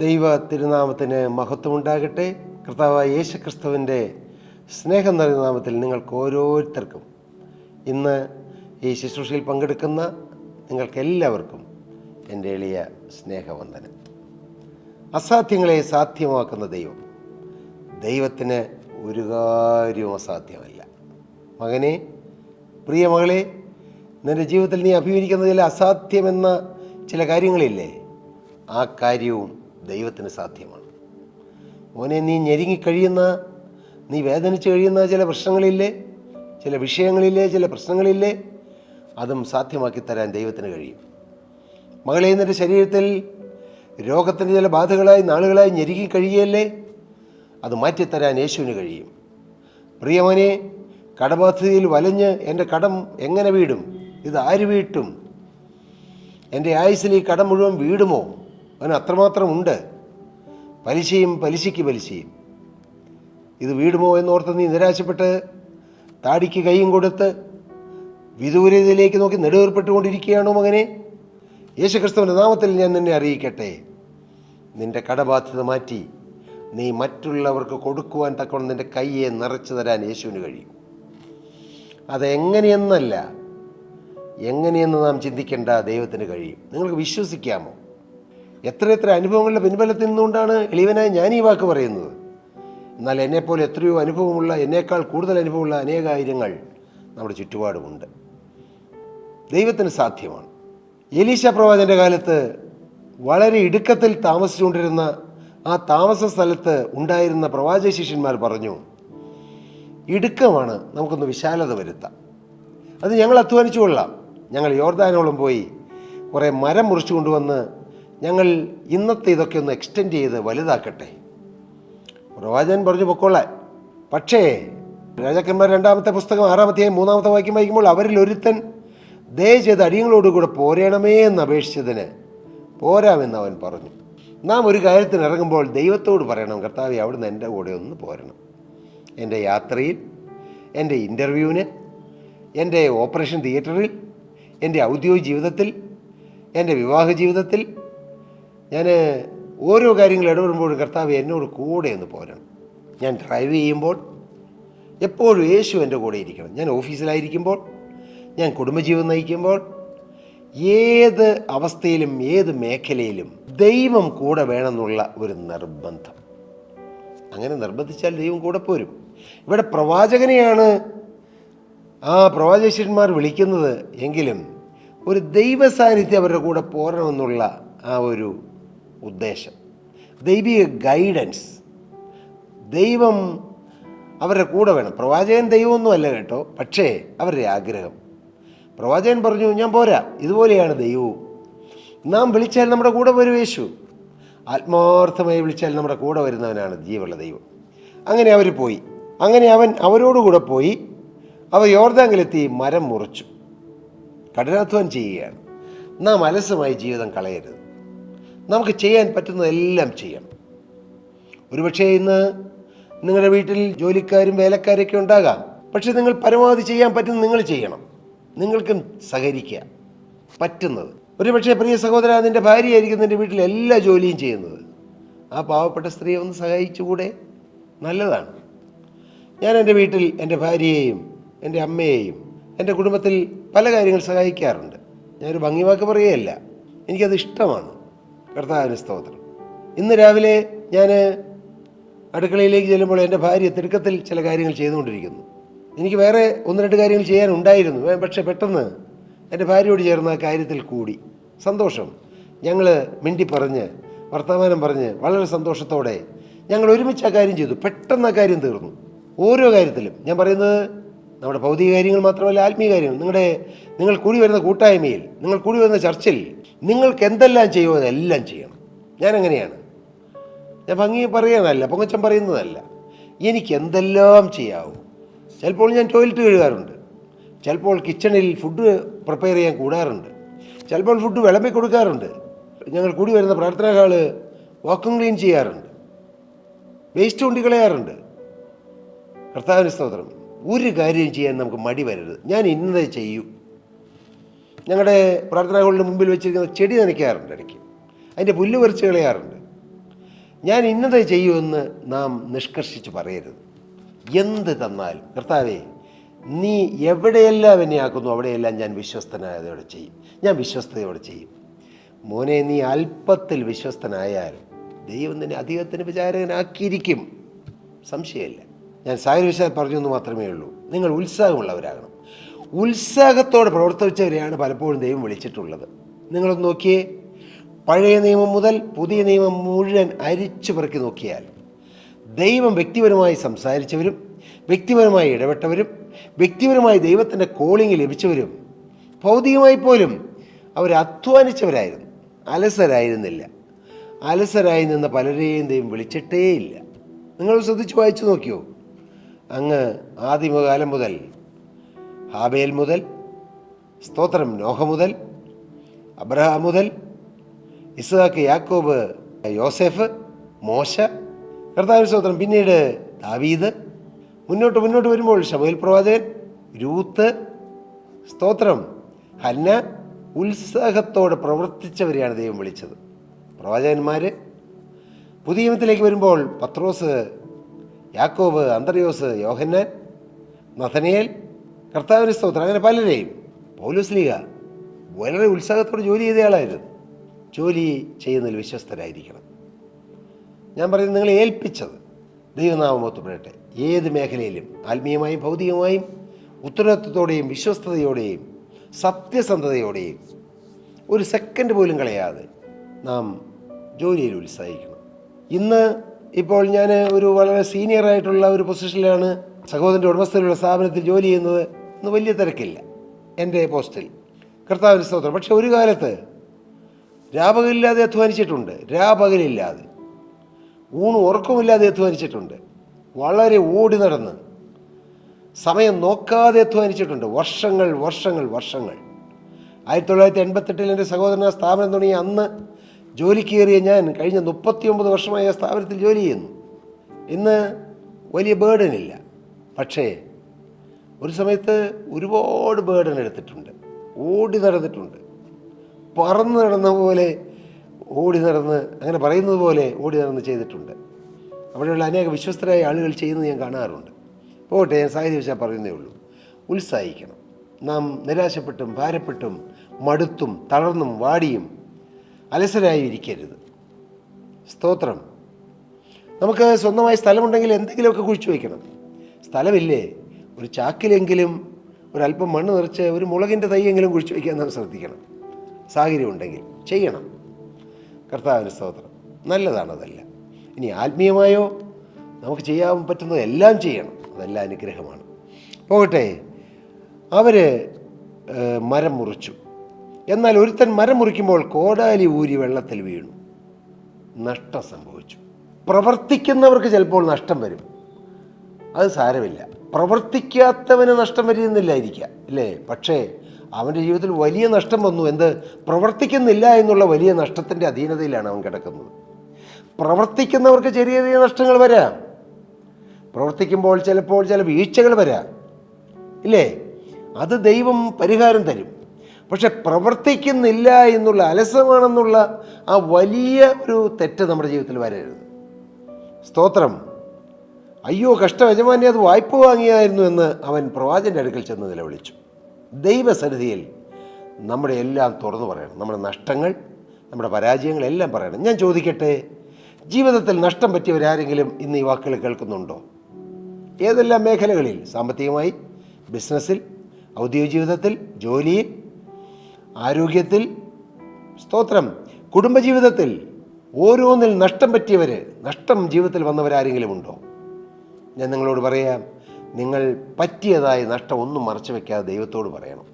ദൈവ തിരുനാമത്തിന് മഹത്വമുണ്ടാകട്ടെ. കർത്താവായ യേശു ക്രിസ്തുവിൻ്റെ സ്നേഹം നിറഞ്ഞ നാമത്തിൽ നിങ്ങൾക്ക് ഓരോരുത്തർക്കും ഇന്ന് ഈ ശുശ്രൂഷയിൽ പങ്കെടുക്കുന്ന നിങ്ങൾക്കെല്ലാവർക്കും എൻ്റെ എളിയ സ്നേഹവന്ദനം. അസാധ്യങ്ങളെ സാധ്യമാക്കുന്ന ദൈവം, ദൈവത്തിന് ഒരു കാര്യവും അസാധ്യമല്ല. മകനെ, പ്രിയ മകളെ, നിൻ്റെ ജീവിതത്തിൽ നീ അഭിമുഖീകരിക്കുന്ന ചില അസാധ്യമെന്ന ചില കാര്യങ്ങളില്ലേ, ആ കാര്യവും ദൈവത്തിന് സാധ്യമാണ്. മോനെ, നീ ഞെരുങ്ങിക്കഴിയുന്ന, നീ വേദനിച്ച് കഴിയുന്ന ചില പ്രശ്നങ്ങളില്ലേ, ചില വിഷയങ്ങളില്ലേ, ചില പ്രശ്നങ്ങളില്ലേ, അതും സാധ്യമാക്കി തരാൻ ദൈവത്തിന് കഴിയും. മകളെ, നിൻ്റെ ശരീരത്തിൽ രോഗത്തിൻ്റെ ചില ബാധകളായി നാളുകളായി ഞെരുങ്ങിക്കഴിയല്ലേ, അത് മാറ്റിത്തരാൻ യേശുവിന് കഴിയും. പ്രിയമോനെ, കടബാധ്യതയിൽ വലഞ്ഞ് എൻ്റെ കടം എങ്ങനെ വീടും, ഇത് ആര് വീട്ടും, എൻ്റെ ആയുസ്സിൽ ഈ കടം മുഴുവൻ വീടുമോ, അവന് അത്രമാത്രം ഉണ്ട്, പലിശയും പലിശയ്ക്ക് പലിശയും, ഇത് വീടുമോ എന്നോർത്ത് നീ നിരാശപ്പെട്ട് താടിക്ക് കൈയും കൊടുത്ത് വിദൂരതയിലേക്ക് നോക്കി നെടുവേർപ്പെട്ടുകൊണ്ടിരിക്കുകയാണോ മകനെ? യേശുക്രിസ്തുവിൻ്റെ നാമത്തിൽ ഞാൻ നിന്നെ അറിയിക്കട്ടെ, നിൻ്റെ കടബാധ്യത മാറ്റി നീ മറ്റുള്ളവർക്ക് കൊടുക്കുവാൻ തക്കവണ്ണം നിൻ്റെ കയ്യെ നിറച്ചു തരാൻ യേശുവിന് കഴിയും. അതെങ്ങനെയെന്നല്ല, എങ്ങനെയെന്ന് നാം ചിന്തിക്കേണ്ട, ദൈവത്തിന് കഴിയും. നിങ്ങൾക്ക് വിശ്വസിക്കാമോ? എത്ര അനുഭവങ്ങളുടെ പിൻബലത്തിൽ നിന്നുകൊണ്ടാണ് എളിയവനായി ഞാൻ ഈ വാക്ക് പറയുന്നത്. എന്നാൽ എന്നെപ്പോലെ എത്രയോ അനുഭവമുള്ള, എന്നേക്കാൾ കൂടുതൽ അനുഭവമുള്ള അനേകായിരങ്ങൾ നമ്മുടെ ചുറ്റുപാടുമുണ്ട്. ദൈവത്തിന് സാധ്യമാണ്. എലീശ പ്രവാചകൻ്റെ കാലത്ത് വളരെ ഇടുക്കത്തിൽ താമസിച്ചുകൊണ്ടിരുന്ന ആ താമസ സ്ഥലത്ത് ഉണ്ടായിരുന്ന പ്രവാചക ശിഷ്യന്മാർ പറഞ്ഞു, ഇടുക്കമാണ്, നമുക്കൊന്ന് വിശാലത വരുത്താം. അത് ഞങ്ങൾ അധ്വാനിച്ചു കൊള്ളാം. ഞങ്ങൾ യോർദാനോളം പോയി കുറേ മരം മുറിച്ചു കൊണ്ടുവന്ന് ഞങ്ങൾ ഇന്നത്തെ ഇതൊക്കെ ഒന്ന് എക്സ്റ്റെൻഡ് ചെയ്ത് വലുതാക്കട്ടെ. പ്രവാചകൻ പറഞ്ഞു പൊക്കോളാൻ. പക്ഷേ രാജാക്കന്മാർ 2-ാമത്തെ പുസ്തകം 6-ാം അധ്യായം 3-ാമത്തെ വാക്യം വായിക്കുമ്പോൾ അവരിൽ ഒരുത്തൻ ദയ ചെയ്ത് അടിയങ്ങളോടുകൂടെ പോരണമേ എന്ന് അപേക്ഷിച്ചതിന് പോരാമെന്ന് അവൻ പറഞ്ഞു. നാം ഒരു കാര്യത്തിന് ഇറങ്ങുമ്പോൾ ദൈവത്തോട് പറയണം, കർത്താവേ, അവിടുന്ന് എൻ്റെ കൂടെ ഒന്ന് പോരണം. എൻ്റെ യാത്രയിൽ, എൻ്റെ ഇൻ്റർവ്യൂവിന്, എൻ്റെ ഓപ്പറേഷൻ തിയേറ്ററിൽ, എൻ്റെ ഔദ്യോഗിക ജീവിതത്തിൽ, എൻ്റെ വിവാഹ ജീവിതത്തിൽ, ഞാൻ ഓരോ കാര്യങ്ങൾ ഇടപെടുമ്പോഴും കർത്താവ് എന്നോട് കൂടെ ഒന്ന് പോരണം. ഞാൻ ഡ്രൈവ് ചെയ്യുമ്പോൾ എപ്പോഴും യേശു എൻ്റെ കൂടെ ഇരിക്കണം. ഞാൻ ഓഫീസിലായിരിക്കുമ്പോൾ, ഞാൻ കുടുംബജീവിതം നയിക്കുമ്പോൾ, ഏത് അവസ്ഥയിലും ഏത് മേഖലയിലും ദൈവം കൂടെ വേണമെന്നുള്ള ഒരു നിർബന്ധം. അങ്ങനെ നിർബന്ധിച്ചാൽ ദൈവം കൂടെ പോരും. ഇവിടെ പ്രവാചകനെയാണ് ആ പ്രവാചകന്മാർ വിളിക്കുന്നത് എങ്കിലും ഒരു ദൈവ സാന്നിധ്യം അവരുടെ കൂടെ പോരണമെന്നുള്ള ആ ഒരു ഉദ്ദേശം, ദൈവിക ഗൈഡൻസ്, ദൈവം അവരുടെ കൂടെ വേണം. പ്രവാചകൻ ദൈവമൊന്നും അല്ല കേട്ടോ, പക്ഷേ അവരുടെ ആഗ്രഹം. പ്രവാചകൻ പറഞ്ഞു, ഞാൻ പോരാ. ഇതുപോലെയാണ് ദൈവവും. നാം വിളിച്ചാൽ നമ്മുടെ കൂടെ വരും യേശു. ആത്മാർത്ഥമായി വിളിച്ചാൽ നമ്മുടെ കൂടെ വരുന്നവനാണ് ജീവനുള്ള ദൈവം. അങ്ങനെ അവർ പോയി. അങ്ങനെ അവൻ അവരോടുകൂടെ പോയി. അവ യോർദാനിലെത്തി മരം മുറിച്ചു. കഠിനാധ്വാനം ചെയ്യുകയാണ്. നാം അലസമായി ജീവിതം കളയരുത്. നമുക്ക് ചെയ്യാൻ പറ്റുന്നതെല്ലാം ചെയ്യണം. ഒരുപക്ഷേ ഇന്ന് നിങ്ങളുടെ വീട്ടിൽ ജോലിക്കാരും വേലക്കാരൊക്കെ ഉണ്ടാകാം. പക്ഷെ നിങ്ങൾ പരമാവധി ചെയ്യാൻ പറ്റുന്നത് നിങ്ങൾ ചെയ്യണം. നിങ്ങൾക്കും സഹകരിക്കുക പറ്റുന്നത്. ഒരുപക്ഷെ പ്രിയ സഹോദര, നിൻ്റെ ഭാര്യയായിരിക്കും നിൻ്റെ വീട്ടിൽ എല്ലാ ജോലിയും ചെയ്യുന്നത്. ആ പാവപ്പെട്ട സ്ത്രീയെ ഒന്ന് സഹായിച്ചുകൂടെ? നല്ലതാണ്. ഞാൻ എൻ്റെ വീട്ടിൽ എൻ്റെ ഭാര്യയെയും എൻ്റെ അമ്മയെയും എൻ്റെ കുടുംബത്തിൽ പല കാര്യങ്ങൾ സഹായിക്കാറുണ്ട്. ഞാനൊരു ഭംഗിവാക്ക് പറയുകയല്ല, എനിക്കത് ഇഷ്ടമാണ്. കർത്താവിന് സ്തോത്രം. ഇന്ന് രാവിലെ ഞാൻ അടുക്കളയിലേക്ക് ചെല്ലുമ്പോൾ എൻ്റെ ഭാര്യ തിടുക്കത്തിൽ ചില കാര്യങ്ങൾ ചെയ്തുകൊണ്ടിരിക്കുന്നു. എനിക്ക് വേറെ 1-2 കാര്യങ്ങൾ ചെയ്യാനുണ്ടായിരുന്നു. പക്ഷേ പെട്ടെന്ന് എൻ്റെ ഭാര്യയോട് ചേർന്ന് ആ കാര്യത്തിൽ കൂടി. സന്തോഷം. ഞങ്ങൾ മിണ്ടി പറഞ്ഞ് വർത്തമാനം പറഞ്ഞ് വളരെ സന്തോഷത്തോടെ ഞങ്ങൾ ഒരുമിച്ച് ആ കാര്യം ചെയ്തു. പെട്ടെന്ന് ആ കാര്യം തീർന്നു. ഓരോ കാര്യത്തിലും ഞാൻ പറയുന്നത് നമ്മുടെ ഭൗതിക കാര്യങ്ങൾ മാത്രമല്ല, ആത്മീയ കാര്യങ്ങൾ. നിങ്ങൾ കൂടി വരുന്ന കൂട്ടായ്മയിൽ, നിങ്ങൾ കൂടി വരുന്ന ചർച്ചിൽ നിങ്ങൾക്ക് എന്തെല്ലാം ചെയ്യുമോ അതെല്ലാം ചെയ്യണം. ഞാനങ്ങനെയാണ്. ഞാൻ ഭംഗി പറയാനല്ല, പൊങ്ങച്ചം പറയുന്നതല്ല. എനിക്ക് എന്തെല്ലാം ചെയ്യാവൂ. ചിലപ്പോൾ ഞാൻ ടോയ്ലറ്റ് കഴുകാറുണ്ട്, ചിലപ്പോൾ കിച്ചണിൽ ഫുഡ് പ്രിപ്പയർ ചെയ്യാൻ കൂടാറുണ്ട്, ചിലപ്പോൾ ഫുഡ് വിളമ്പി കൊടുക്കാറുണ്ട്. ഞങ്ങൾ കൂടി വരുന്ന പ്രാർത്ഥനാ ഹാള് വാക്വം ക്ലീൻ ചെയ്യാറുണ്ട്, വേസ്റ്റ് കൊണ്ടിക്കളയാറുണ്ട്. കർത്താവിന് സ്തോത്രം. ഒരു കാര്യം ചെയ്യാൻ നമുക്ക് മടി വരരുത്. ഞാൻ ഇന്നതേ ചെയ്യൂ. ഞങ്ങളുടെ പ്രാർത്ഥനാ ഹാളിന് മുമ്പിൽ വെച്ചിരിക്കുന്ന ചെടി നനയ്ക്കാറുണ്ട്, ഇടയ്ക്ക് അതിൻ്റെ പുല്ല് പറിച്ച് കളയാറുണ്ട്. ഞാൻ ഇന്നത് ചെയ്യുമെന്ന് നാം നിഷ്കർഷിച്ച് പറയരുത്. എന്ത് തന്നാലും കർത്താവേ, നീ എവിടെയെല്ലാം എന്നെ ആക്കുന്നു അവിടെയെല്ലാം ഞാൻ വിശ്വസ്തനായതോടെ ചെയ്യും, ഞാൻ വിശ്വസ്തയോടെ ചെയ്യും. മോനെ, നീ അല്പത്തിൽ വിശ്വസ്തനായാൽ ദൈവം നിന്നെ അധികത്തിന് വിചാരകനാക്കിയിരിക്കും, സംശയമില്ല. ഞാൻ സാഹചര്യവശാൽ പറഞ്ഞു എന്ന് മാത്രമേ ഉള്ളൂ. നിങ്ങൾ ഉത്സാഹമുള്ളവരാകണം. ഉത്സാഹത്തോടെ പ്രവർത്തിച്ചവരെയാണ് പലപ്പോഴും ദൈവം വിളിച്ചിട്ടുള്ളത്. നിങ്ങളൊന്ന് നോക്കിയേ, പഴയ നിയമം മുതൽ പുതിയ നിയമം മുഴുവൻ അരിച്ചു പെറുക്കി നോക്കിയാൽ ദൈവം വ്യക്തിപരമായി സംസാരിച്ചവരും വ്യക്തിപരമായി ഇടപെട്ടവരും വ്യക്തിപരമായി ദൈവത്തിൻ്റെ കോളിംഗ് ലഭിച്ചവരും ഭൗതികമായി പോലും അവർ അധ്വാനിച്ചവരായിരുന്നു, അലസരായിരുന്നില്ല. അലസരായി നിന്ന പലരെയും ദൈവം വിളിച്ചിട്ടേയില്ല. നിങ്ങൾ ശ്രദ്ധിച്ച് വായിച്ചു നോക്കിയോ? അങ്ങ് ആദിമകാലം മുതൽ, ഹാബേൽ മുതൽ, സ്തോത്രം, നോഹ മുതൽ, അബ്രഹാം മുതൽ, ഇസ്ഹാക്ക്, യാക്കോബ്, യോസെഫ്, മോശ, കർത്താവിന് സ്തോത്രം, പിന്നീട് ദാവീദ്, മുന്നോട്ട് വരുമ്പോൾ ശമൂവേൽ പ്രവാചകൻ, രൂത്ത്, സ്തോത്രം, ഹന്ന. ഉത്സാഹത്തോടെ പ്രവർത്തിച്ചവരെയാണ് ദൈവം വിളിച്ചത്. പ്രവാചകന്മാർ. പുതിയ നിയമത്തിലേക്ക് വരുമ്പോൾ പത്രോസ്, യാക്കോബ്, അന്ത്രയോസ്, യോഹന്നാൻ, നഥനയേൽ, കർത്താവിന് സ്തോത്രം, അങ്ങനെ പലരെയും. പൗലോസ്ലീഹ വളരെ ഉത്സാഹത്തോടെ ജോലി ചെയ്ത ആളായിരുന്നു. ജോലി ചെയ്യുന്നതിൽ വിശ്വസ്തരായിരിക്കണം. ഞാൻ പറയുന്നത്, നിങ്ങളെ ഏൽപ്പിച്ചത് ദൈവനാമം ഒത്തുപെടട്ടെ. ഏത് മേഖലയിലും ആത്മീയമായും ഭൗതികമായും ഉത്തരവാദിത്വത്തോടെയും വിശ്വസ്തയോടെയും സത്യസന്ധതയോടെയും ഒരു സെക്കൻഡ് പോലും കളയാതെ നാം ജോലിയിൽ ഉത്സാഹിക്കണം. ഇപ്പോൾ ഞാൻ ഒരു വളരെ സീനിയറായിട്ടുള്ള ഒരു പൊസിഷനിലാണ്, സഹോദരൻ്റെ ഉടമസ്ഥയിലുള്ള സ്ഥാപനത്തിൽ ജോലി ചെയ്യുന്നത്. ഇന്ന് വലിയ തിരക്കില്ല എൻ്റെ പോസ്റ്റിൽ, കർത്താവിന് സ്തോത്രം. പക്ഷെ ഒരു കാലത്ത് രാപകലില്ലാതെ അധ്വാനിച്ചിട്ടുണ്ട്, രാപകലില്ലാതെ ഉറക്കമില്ലാതെ അധ്വാനിച്ചിട്ടുണ്ട്, വളരെ ഓടി നടന്ന് സമയം നോക്കാതെ അധ്വാനിച്ചിട്ടുണ്ട്, വർഷങ്ങൾ 1988 എൻ്റെ സഹോദരൻ ആ സ്ഥാപനം തുടങ്ങി അന്ന് ജോലിക്ക് കയറിയ ഞാൻ കഴിഞ്ഞ 39 വർഷമായി ആ സ്ഥാപനത്തിൽ ജോലി ചെയ്യുന്നു. ഇന്ന് വലിയ ബേർഡനില്ല. പക്ഷേ ഒരു സമയത്ത് ഒരുപാട് ബേർഡൻ എടുത്തിട്ടുണ്ട്, ഓടി നടന്നിട്ടുണ്ട്, പറന്ന് നടന്ന പോലെ ഓടി നടന്ന്, അങ്ങനെ പറയുന്നത് പോലെ ഓടി നടന്ന് ചെയ്തിട്ടുണ്ട്. അവിടെയുള്ള അനേക വിശ്വസ്തരായ ആളുകൾ ചെയ്യുന്നത് ഞാൻ കാണാറുണ്ട്. പോകട്ടെ, ഞാൻ സാഹചര്യം പറയുന്നേ ഉള്ളൂ. ഉത്സാഹിക്കണം. നാം നിരാശപ്പെട്ടും ഭാരപ്പെട്ടും മടുത്തും തളർന്നും വാടിയും അലസരായി ഇരിക്കരുത്. സ്തോത്രം. നമുക്ക് സ്വന്തമായി സ്ഥലമുണ്ടെങ്കിൽ എന്തെങ്കിലുമൊക്കെ കുഴിച്ചു വയ്ക്കണം. സ്ഥലമില്ലേ, ഒരു ചാക്കിലെങ്കിലും ഒരല്പം മണ്ണ് നിറച്ച് ഒരു മുളകിൻ്റെ തൈയെങ്കിലും കുഴിച്ചു വയ്ക്കാൻ നാം ശ്രദ്ധിക്കണം. സാഹചര്യം ഉണ്ടെങ്കിൽ ചെയ്യണം. കർത്താവിന് സ്തോത്രം. നല്ലതാണതല്ല. ഇനി ആത്മീയമായോ നമുക്ക് ചെയ്യാൻ പറ്റുന്നതെല്ലാം ചെയ്യണം. അതെല്ലാം അനുഗ്രഹമാണ്. പോകട്ടെ, അവർ മരം മുറിച്ചു. എന്നാൽ ഒരുത്തൻ മരം മുറിക്കുമ്പോൾ കോടാലി ഊരി വെള്ളത്തിൽ വീണു, നഷ്ടം സംഭവിച്ചു. പ്രവർത്തിക്കുന്നവർക്ക് ചിലപ്പോൾ നഷ്ടം വരും, അത് സാരമില്ല. പ്രവർത്തിക്കാത്തവന് നഷ്ടം വരുന്നില്ലായിരിക്കാം, അല്ലേ? പക്ഷേ അവൻ്റെ ജീവിതത്തിൽ വലിയ നഷ്ടം വന്നു. എന്ത്? പ്രവർത്തിക്കുന്നില്ല എന്നുള്ള വലിയ നഷ്ടത്തിൻ്റെ അധീനതയിലാണ് അവൻ കിടക്കുന്നത്. പ്രവർത്തിക്കുന്നവർക്ക് ചെറിയ ചെറിയ നഷ്ടങ്ങൾ വരാം, പ്രവർത്തിക്കുമ്പോൾ ചിലപ്പോൾ ചില വീഴ്ചകൾ വരാം, ഇല്ലേ? അത് ദൈവം പരിഹാരം തരും. പക്ഷെ പ്രവർത്തിക്കുന്നില്ല എന്നുള്ള, അലസമാണെന്നുള്ള ആ വലിയ ഒരു തെറ്റ് നമ്മുടെ ജീവിതത്തിൽ വരരുത്. സ്തോത്രം. അയ്യോ കഷ്ടം, യജമാനെ അത് വായ്പ വാങ്ങിയായിരുന്നു എന്ന് അവൻ പ്രവാചകൻ്റെ അടുക്കൽ ചെന്ന് നിലവിളിച്ചു. ദൈവസന്നിധിയിൽ നമ്മുടെ എല്ലാം തുറന്നു പറയണം. നമ്മുടെ നഷ്ടങ്ങൾ, നമ്മുടെ പരാജയങ്ങളെല്ലാം പറയണം. ഞാൻ ചോദിക്കട്ടെ, ജീവിതത്തിൽ നഷ്ടം പറ്റിയവരാരെങ്കിലും ഇന്ന് ഈ വാക്കുകൾ കേൾക്കുന്നുണ്ടോ? ഏതെല്ലാം മേഖലകളിൽ? സാമ്പത്തികമായി, ബിസിനസ്സിൽ, ഔദ്യോഗിക ജീവിതത്തിൽ, ജോലിയിൽ, ആരോഗ്യത്തിൽ, സ്തോത്രം, കുടുംബജീവിതത്തിൽ, ഓരോന്നിൽ നഷ്ടം പറ്റിയവർ, നഷ്ടം ജീവിതത്തിൽ വന്നവരാരെങ്കിലും ഉണ്ടോ? ഞാൻ നിങ്ങളോട് പറയാം, നിങ്ങൾ പറ്റിയതായ നഷ്ടം ഒന്നും മറച്ചു വയ്ക്കാതെ ദൈവത്തോട് പറയണം.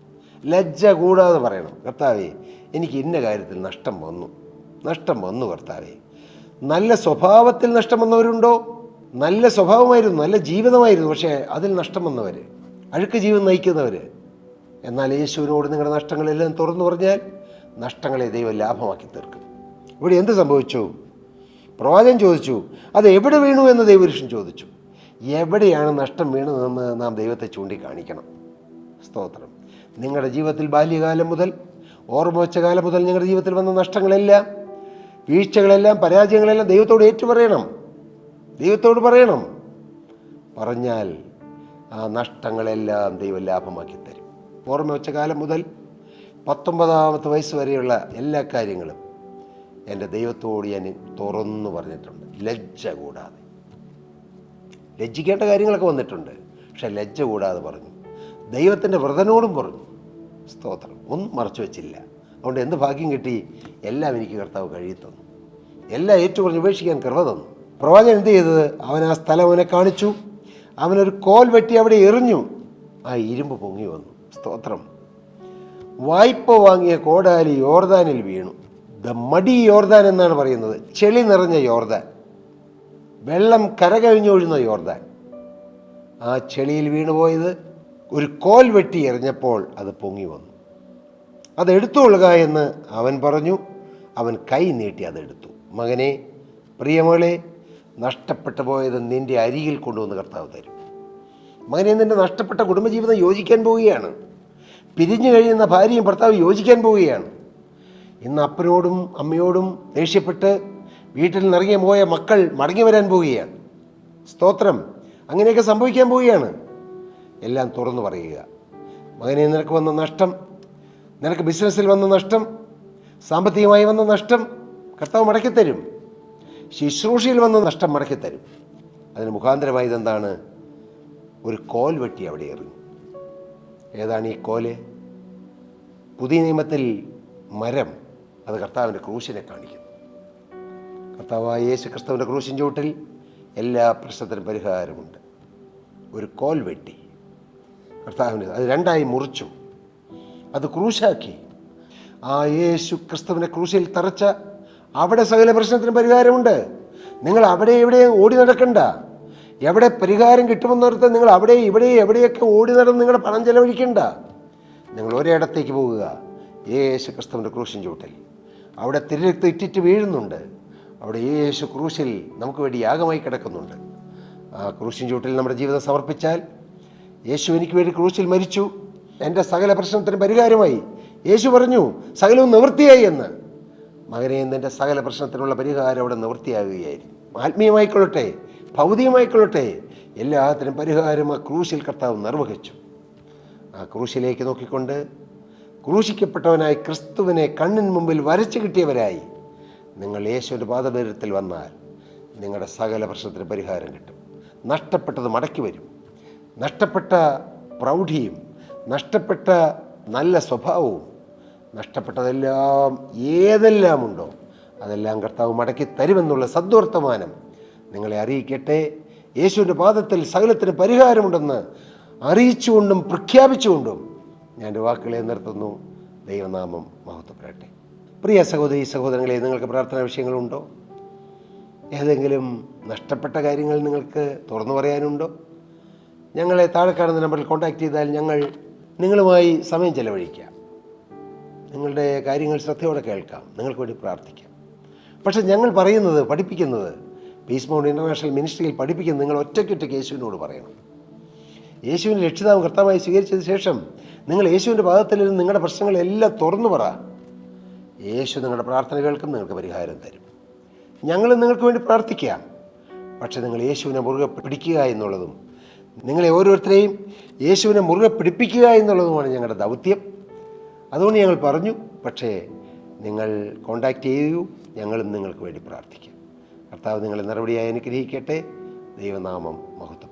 ലജ്ജ കൂടാതെ പറയണം, കർത്താവേ എനിക്ക് ഇന്ന കാര്യത്തിൽ നഷ്ടം വന്നു കർത്താവേ. നല്ല സ്വഭാവത്തിൽ നഷ്ടം വന്നവരുണ്ടോ? നല്ല സ്വഭാവമായിരുന്നു, നല്ല ജീവിതമായിരുന്നു, പക്ഷേ അതിൽ നഷ്ടം വന്നവർ, അഴുക്ക് ജീവിതം നയിക്കുന്നവർ. എന്നാൽ യേശുവിനോട് നിങ്ങളുടെ നഷ്ടങ്ങളെല്ലാം തുറന്നു പറഞ്ഞാൽ നഷ്ടങ്ങളെ ദൈവം ലാഭമാക്കി തീർക്കും. ഇവിടെ എന്ത് സംഭവിച്ചു? പ്രവാചകൻ ചോദിച്ചു, അത് എവിടെ വീണു എന്ന് ദൈവപുരുഷൻ ചോദിച്ചു. എവിടെയാണ് നഷ്ടം വീണതെന്ന് നാം ദൈവത്തെ ചൂണ്ടിക്കാണിക്കണം. സ്തോത്രം. നിങ്ങളുടെ ജീവിതത്തിൽ ബാല്യകാലം മുതൽ, ഓർമ്മ വെച്ച കാലം മുതൽ നിങ്ങളുടെ ജീവിതത്തിൽ വന്ന നഷ്ടങ്ങളെല്ലാം വീഴ്ചകളെല്ലാം പരാജയങ്ങളെല്ലാം ദൈവത്തോട് ഏറ്റുപറയണം. ദൈവത്തോട് പറയണം. പറഞ്ഞാൽ ആ നഷ്ടങ്ങളെല്ലാം ദൈവം ലാഭമാക്കി തരും. ഓർമ്മ വെച്ച കാലം മുതൽ 19 വയസ്സ് വരെയുള്ള എല്ലാ കാര്യങ്ങളും എൻ്റെ ദൈവത്തോട് ഞാൻ തുറന്നു പറഞ്ഞിട്ടുണ്ട്, ലജ്ജ കൂടാതെ. ലജ്ജിക്കേണ്ട കാര്യങ്ങളൊക്കെ വന്നിട്ടുണ്ട്, പക്ഷെ ലജ്ജ കൂടാതെ പറഞ്ഞു. ദൈവത്തിൻ്റെ വ്രതനോടും പറഞ്ഞു. സ്തോത്രം. ഒന്നും മറച്ചു വെച്ചില്ല. അതുകൊണ്ട് എന്ത് ഭാഗ്യം കിട്ടി? എല്ലാം എനിക്ക് കർത്താവ് കഴുകി തന്നു. എല്ലാം ഏറ്റുപറഞ്ഞ് ഉപേക്ഷിക്കാൻ കൃപ തന്നു. പ്രവാചകൻ എന്ത് ചെയ്തത്? അവൻ ആ സ്ഥലം അവനെ കാണിച്ചു. അവനൊരു കോൽ വെട്ടി അവിടെ എറിഞ്ഞു. ആ ഇരുമ്പ് പൊങ്ങി വന്നു. സ്തോത്രം. വായ്പ വാങ്ങിയ കോടാലി യോർദാനിൽ വീണു. ദ മടി യോർദാൻ എന്നാണ് പറയുന്നത്. ചെളി നിറഞ്ഞ യോർദാൻ, വെള്ളം കരകവിഞ്ഞൊഴുന്ന യോർദാൻ. ആ ചെളിയിൽ വീണുപോയത് ഒരു കോൽ വെട്ടി എറിഞ്ഞപ്പോൾ അത് പൊങ്ങി വന്നു. അതെടുത്തുകൊള്ളുക എന്ന് അവൻ പറഞ്ഞു. അവൻ കൈ നീട്ടി അതെടുത്തു. മകനെ, പ്രിയമോളെ, നഷ്ടപ്പെട്ടു പോയത് നിൻ്റെ അരികിൽ കൊണ്ടുവന്ന് കർത്താവ് തരും. മകനെ, നിൻ്റെ നഷ്ടപ്പെട്ട കുടുംബജീവിതം യോജിക്കാൻ പോവുകയാണ്. പിരിഞ്ഞു കഴിയുന്ന ഭാര്യയും ഭർത്താവ് യോജിക്കാൻ പോവുകയാണ്. ഇന്ന് അപ്പനോടും അമ്മയോടും ദേഷ്യപ്പെട്ട് വീട്ടിൽ നിറങ്ങി പോയ മക്കൾ മടങ്ങി വരാൻ പോവുകയാണ്. സ്തോത്രം. അങ്ങനെയൊക്കെ സംഭവിക്കാൻ പോവുകയാണ്. എല്ലാം തുറന്നു പറയുക. മകനെ, നിനക്ക് വന്ന നഷ്ടം, നിനക്ക് ബിസിനസ്സിൽ വന്ന നഷ്ടം, സാമ്പത്തികമായി വന്ന നഷ്ടം കർത്താവ് മടക്കിത്തരും. ശുശ്രൂഷയിൽ വന്ന നഷ്ടം മടക്കിത്തരും. അതിന് മുഖാന്തരമായത് എന്താണ്? ഒരു കോൽ വെട്ടി അവിടെ എറിഞ്ഞു. ഏതാണ് ഈ കോല്? പുതിയ നിയമത്തിൽ മരം, അത് കർത്താവിൻ്റെ ക്രൂശിനെ കാണിക്കുന്നു. കർത്താവായ യേശു ക്രിസ്തുവിൻ്റെ ക്രൂശിൻ ചുവട്ടിൽ എല്ലാ പ്രശ്നത്തിനും പരിഹാരമുണ്ട്. ഒരു കോൽ വെട്ടി കർത്താവിന് അത് രണ്ടായി മുറിച്ചു, അത് ക്രൂശാക്കി. ആ യേശു ക്രിസ്തുവിനെ ക്രൂശിൽ തറച്ച അവിടെ സകല പ്രശ്നത്തിനും പരിഹാരമുണ്ട്. നിങ്ങൾ അവിടെ ഇവിടെ ഓടി നടക്കണ്ട. എവിടെ പരിഹാരം കിട്ടുമെന്നോർത്ത് നിങ്ങൾ അവിടെ ഇവിടെ എവിടെയൊക്കെ ഓടി നടന്ന് നിങ്ങളുടെ പണം ചെലവഴിക്കണ്ട. നിങ്ങൾ ഒരിടത്തേക്ക് പോകുക, യേശു ക്രിസ്തുവിൻ്റെ ക്രൂശിൻ ചുവട്ടിൽ. അവിടെ തിരുരക്തം ഇറ്റിറ്റ് വീഴുന്നുണ്ട്. അവിടെ യേശു ക്രൂശിൽ നമുക്ക് വേണ്ടി യാഗമായി കിടക്കുന്നുണ്ട്. ആ ക്രൂശിൻ ചുവട്ടിൽ നമ്മുടെ ജീവിതം സമർപ്പിച്ചാൽ, യേശു എനിക്ക് വേണ്ടി ക്രൂശിൽ മരിച്ചു, എൻ്റെ സകല പ്രശ്നത്തിന് പരിഹാരമായി. യേശു പറഞ്ഞു സകലവും നിവൃത്തിയായി എന്ന്. മകനെ, നിൻ്റെ സകല പ്രശ്നത്തിനുള്ള പരിഹാരം അവിടെ നിവൃത്തിയാകുകയായിരുന്നു. ആത്മീയമായിക്കൊള്ളട്ടെ, ഭൗതികമായിക്കൊള്ളട്ടെ, എല്ലാത്തിനും പരിഹാരം ആ ക്രൂശിൽ കർത്താവ് നിർവഹിച്ചു. ആ ക്രൂശിലേക്ക് നോക്കിക്കൊണ്ട് ക്രൂശിക്കപ്പെട്ടവനായി ക്രിസ്തുവിനെ കണ്ണിന് മുമ്പിൽ വരച്ചു കിട്ടിയവരായി നിങ്ങൾ യേശുവിൻ്റെ പാദപീഠത്തിൽ വന്നാൽ നിങ്ങളുടെ സകല പ്രശ്നത്തിന് പരിഹാരം കിട്ടും. നഷ്ടപ്പെട്ടത് മടക്കി വരും. നഷ്ടപ്പെട്ട പ്രൗഢിയും നഷ്ടപ്പെട്ട നല്ല സ്വഭാവവും നഷ്ടപ്പെട്ടതെല്ലാം ഏതെല്ലാം ഉണ്ടോ അതെല്ലാം കർത്താവ് മടക്കി തരുമെന്നുള്ള സദ്വർത്തമാനം നിങ്ങളെ അറിയിക്കട്ടെ. യേശുവിൻ്റെ പാദത്തിൽ സകലത്തിന് പരിഹാരമുണ്ടെന്ന് അറിയിച്ചുകൊണ്ടും പ്രഖ്യാപിച്ചുകൊണ്ടും ഞാൻ എൻ്റെ വാക്കുകളെ നിർത്തുന്നു. ദൈവനാമം മഹത്വപ്പെടട്ടെ. പ്രിയ സഹോദരി സഹോദരങ്ങളെ, നിങ്ങൾക്ക് പ്രാർത്ഥനാ വിഷയങ്ങളുണ്ടോ? ഏതെങ്കിലും നഷ്ടപ്പെട്ട കാര്യങ്ങൾ നിങ്ങൾക്ക് തുറന്നു പറയാനുണ്ടോ? ഞങ്ങളെ താഴെ കാണുന്ന നമ്പറിൽ കോൺടാക്റ്റ് ചെയ്താൽ ഞങ്ങൾ നിങ്ങളുമായി സമയം ചെലവഴിക്കാം. നിങ്ങളുടെ കാര്യങ്ങൾ ശ്രദ്ധയോടെ കേൾക്കാം, നിങ്ങൾക്ക് വേണ്ടി പ്രാർത്ഥിക്കാം. പക്ഷേ ഞങ്ങൾ പറയുന്നത്, പഠിപ്പിക്കുന്നത്, പീസ് മൗണ്ട് ഇൻ്റർനാഷണൽ മിനിസ്ട്രിയിൽ പഠിപ്പിക്കുന്നത് നിങ്ങൾ ഒറ്റയ്ക്കൊറ്റയ്ക്ക് യേശുവിനോട് പറയണം. യേശുവിനെ രക്ഷിതാവും കർത്താവായി സ്വീകരിച്ചതിന് ശേഷം നിങ്ങൾ യേശുവിൻ്റെ പാദത്തിലിരുന്ന് നിങ്ങളുടെ പ്രശ്നങ്ങളെല്ലാം തുറന്നു പറ. യേശു നിങ്ങളുടെ പ്രാർത്ഥന കേൾക്കും, നിങ്ങൾക്ക് പരിഹാരം തരും. ഞങ്ങൾ നിങ്ങൾക്ക് വേണ്ടി പ്രാർത്ഥിക്കാം. പക്ഷേ നിങ്ങൾ യേശുവിനെ മുറുകെ പിടിക്കുക എന്നുള്ളതും നിങ്ങളെ ഓരോരുത്തരെയും യേശുവിനെ മുറുകെ പിടിപ്പിക്കുക എന്നുള്ളതുമാണ് ഞങ്ങളുടെ ദൗത്യം. അതുകൊണ്ട് ഞങ്ങൾ പറഞ്ഞു. പക്ഷേ നിങ്ങൾ കോൺടാക്റ്റ് ചെയ്യൂ, ഞങ്ങളും നിങ്ങൾക്ക് വേണ്ടി പ്രാർത്ഥിക്കാം. കർത്താവ് നിങ്ങളെ നടപടിയായി അനുഗ്രഹിക്കട്ടെ. ദൈവനാമം മഹത്വം.